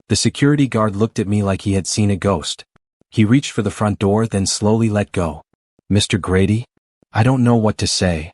The security guard looked at me like he had seen a ghost. He reached for the front door, then slowly let go. "Mr. Grady?" I don't know what to say.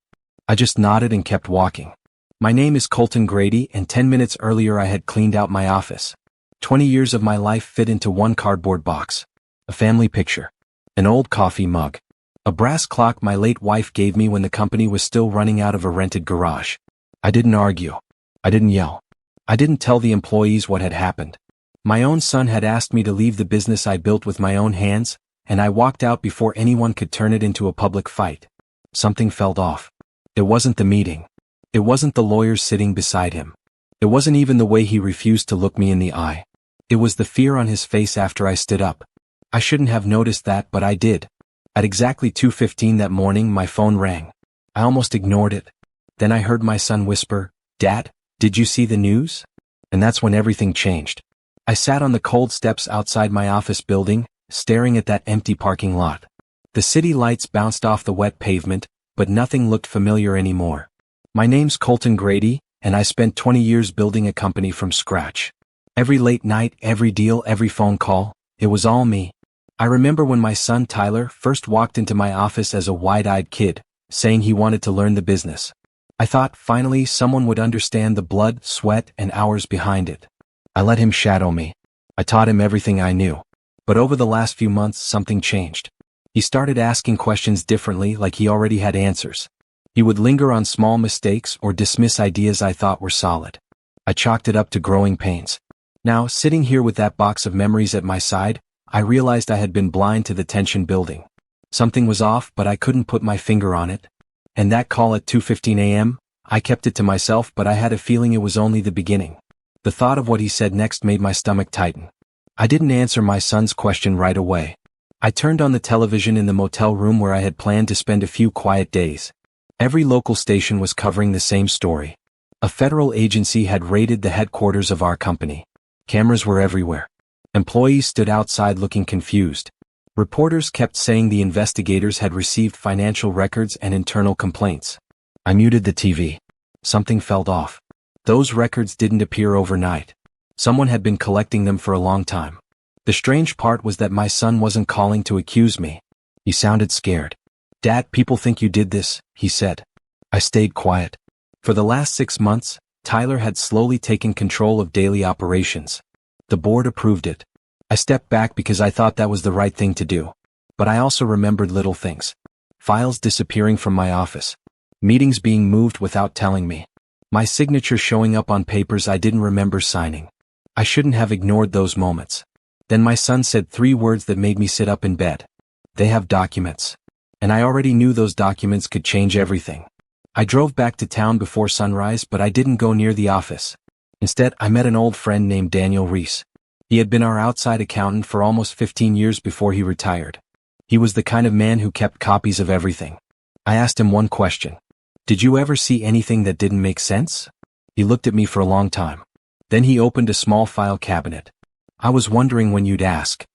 I just nodded and kept walking. My name is Colton Grady, and 10 minutes earlier I had cleaned out my office. 20 years of my life fit into one cardboard box. A family picture. An old coffee mug. A brass clock my late wife gave me when the company was still running out of a rented garage. I didn't argue. I didn't yell. I didn't tell the employees what had happened. My own son had asked me to leave the business I built with my own hands, and I walked out before anyone could turn it into a public fight. Something felt off. It wasn't the meeting. It wasn't the lawyers sitting beside him. It wasn't even the way he refused to look me in the eye. It was the fear on his face after I stood up. I shouldn't have noticed that, but I did. At exactly 2:15 that morning, my phone rang. I almost ignored it. Then I heard my son whisper, "Dad, did you see the news?" And that's when everything changed. I sat on the cold steps outside my office building, staring at that empty parking lot. The city lights bounced off the wet pavement, but nothing looked familiar anymore. My name's Colton Grady, and I spent 20 years building a company from scratch. Every late night, every deal, every phone call, it was all me. I remember when my son Tyler first walked into my office as a wide-eyed kid, saying he wanted to learn the business. I thought finally someone would understand the blood, sweat, and hours behind it. I let him shadow me. I taught him everything I knew. But over the last few months, something changed. He started asking questions differently, like he already had answers. He would linger on small mistakes or dismiss ideas I thought were solid. I chalked it up to growing pains. Now, sitting here with that box of memories at my side, I realized I had been blind to the tension building. Something was off, but I couldn't put my finger on it. And that call at 2:15 a.m., I kept it to myself, but I had a feeling it was only the beginning. The thought of what he said next made my stomach tighten. I didn't answer my son's question right away. I turned on the television in the motel room where I had planned to spend a few quiet days. Every local station was covering the same story. A federal agency had raided the headquarters of our company. Cameras were everywhere. Employees stood outside looking confused. Reporters kept saying the investigators had received financial records and internal complaints. I muted the TV. Something felt off. Those records didn't appear overnight. Someone had been collecting them for a long time. The strange part was that my son wasn't calling to accuse me. He sounded scared. "Dad, people think you did this," he said. I stayed quiet. For the last 6 months, Tyler had slowly taken control of daily operations. The board approved it. I stepped back because I thought that was the right thing to do. But I also remembered little things. Files disappearing from my office. Meetings being moved without telling me. My signature showing up on papers I didn't remember signing. I shouldn't have ignored those moments. Then my son said 3 words that made me sit up in bed. "They have documents." And I already knew those documents could change everything. I drove back to town before sunrise, but I didn't go near the office. Instead, I met an old friend named Daniel Reese. He had been our outside accountant for almost 15 years before he retired. He was the kind of man who kept copies of everything. I asked him one question. "Did you ever see anything that didn't make sense?" He looked at me for a long time. Then he opened a small file cabinet. "I was wondering when you'd ask."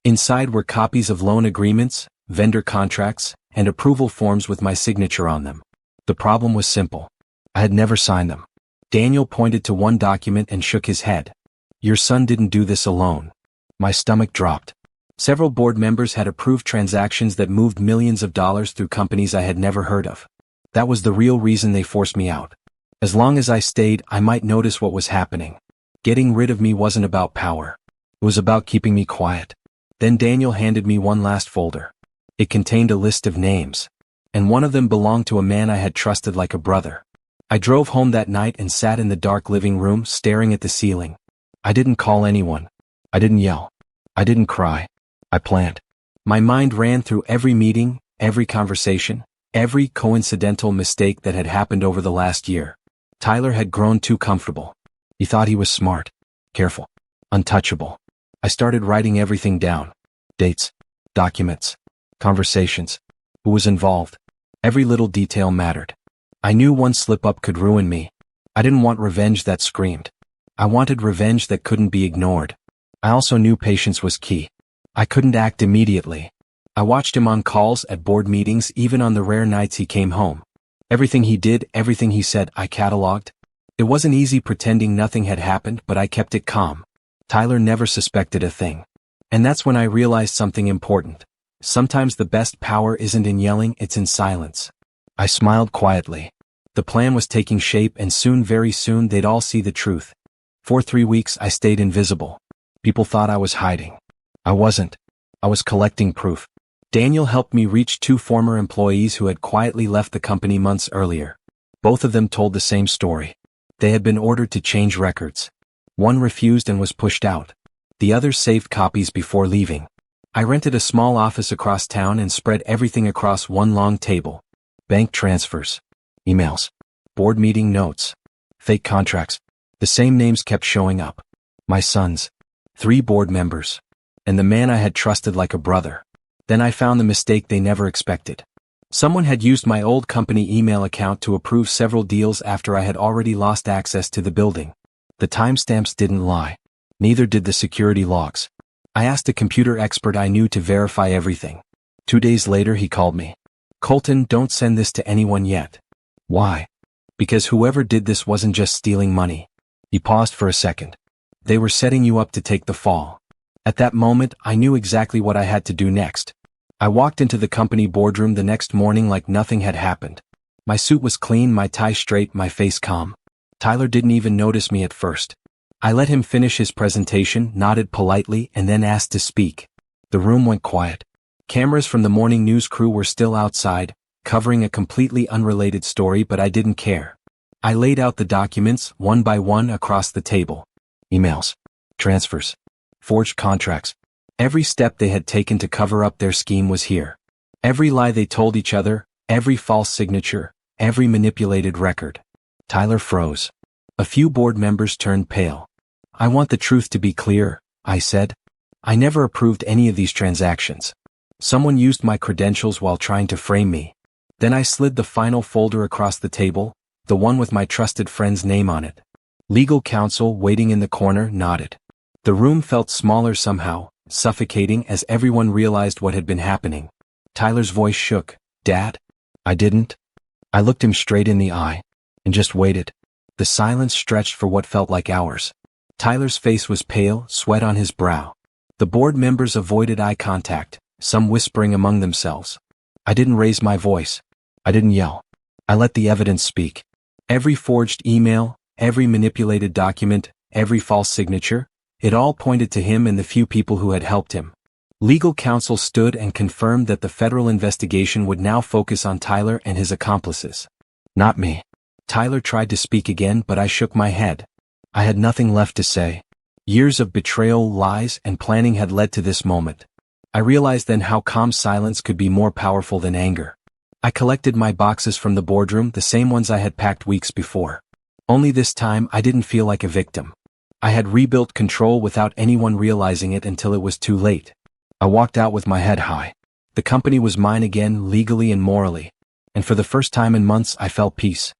Inside were copies of loan agreements, vendor contracts, and approval forms with my signature on them. The problem was simple. I had never signed them. Daniel pointed to one document and shook his head. "Your son didn't do this alone." My stomach dropped. Several board members had approved transactions that moved millions of dollars through companies I had never heard of. That was the real reason they forced me out. As long as I stayed, I might notice what was happening. Getting rid of me wasn't about power. It was about keeping me quiet. Then Daniel handed me one last folder. It contained a list of names. And one of them belonged to a man I had trusted like a brother. I drove home that night and sat in the dark living room staring at the ceiling. I didn't call anyone. I didn't yell. I didn't cry. I planned. My mind ran through every meeting, every conversation, every coincidental mistake that had happened over the last year. Tyler had grown too comfortable. He thought he was smart, careful, untouchable. I started writing everything down. Dates, documents, conversations, who was involved. Every little detail mattered. I knew one slip-up could ruin me. I didn't want revenge that screamed. I wanted revenge that couldn't be ignored. I also knew patience was key. I couldn't act immediately. I watched him on calls, at board meetings, even on the rare nights he came home. Everything he did, everything he said, I cataloged. It wasn't easy pretending nothing had happened, but I kept it calm. Tyler never suspected a thing. And that's when I realized something important. Sometimes the best power isn't in yelling, it's in silence. I smiled quietly. The plan was taking shape and soon, very soon, they'd all see the truth. For 3 weeks I stayed invisible. People thought I was hiding. I wasn't. I was collecting proof. Daniel helped me reach 2 former employees who had quietly left the company months earlier. Both of them told the same story. They had been ordered to change records. One refused and was pushed out. The other saved copies before leaving. I rented a small office across town and spread everything across one long table. Bank transfers, emails, board meeting notes, fake contracts. The same names kept showing up. My sons, 3 board members, and the man I had trusted like a brother. Then I found the mistake they never expected. Someone had used my old company email account to approve several deals after I had already lost access to the building. The timestamps didn't lie. Neither did the security logs. I asked a computer expert I knew to verify everything. 2 days later he called me. Colton, don't send this to anyone yet. Why? Because whoever did this wasn't just stealing money. He paused for a second. They were setting you up to take the fall. At that moment, I knew exactly what I had to do next. I walked into the company boardroom the next morning like nothing had happened. My suit was clean, my tie straight, my face calm. Tyler didn't even notice me at first. I let him finish his presentation, nodded politely, and then asked to speak. The room went quiet. Cameras from the morning news crew were still outside, covering a completely unrelated story, but I didn't care. I laid out the documents, one by one, across the table. Emails, transfers, forged contracts. Every step they had taken to cover up their scheme was here. Every lie they told each other, every false signature, every manipulated record. Tyler froze. A few board members turned pale. I want the truth to be clear, I said. I never approved any of these transactions. Someone used my credentials while trying to frame me. Then I slid the final folder across the table, the one with my trusted friend's name on it. Legal counsel, waiting in the corner, nodded. The room felt smaller somehow, suffocating as everyone realized what had been happening. Tyler's voice shook. Dad? I didn't. I looked him straight in the eye and just waited. The silence stretched for what felt like hours. Tyler's face was pale, sweat on his brow. The board members avoided eye contact, some whispering among themselves. I didn't raise my voice. I didn't yell. I let the evidence speak. Every forged email, every manipulated document, every false signature, it all pointed to him and the few people who had helped him. Legal counsel stood and confirmed that the federal investigation would now focus on Tyler and his accomplices. Not me. Tyler tried to speak again, but I shook my head. I had nothing left to say. Years of betrayal, lies, and planning had led to this moment. I realized then how calm silence could be more powerful than anger. I collected my boxes from the boardroom, the same ones I had packed weeks before. Only this time I didn't feel like a victim. I had rebuilt control without anyone realizing it until it was too late. I walked out with my head high. The company was mine again, legally and morally. And for the first time in months I felt peace.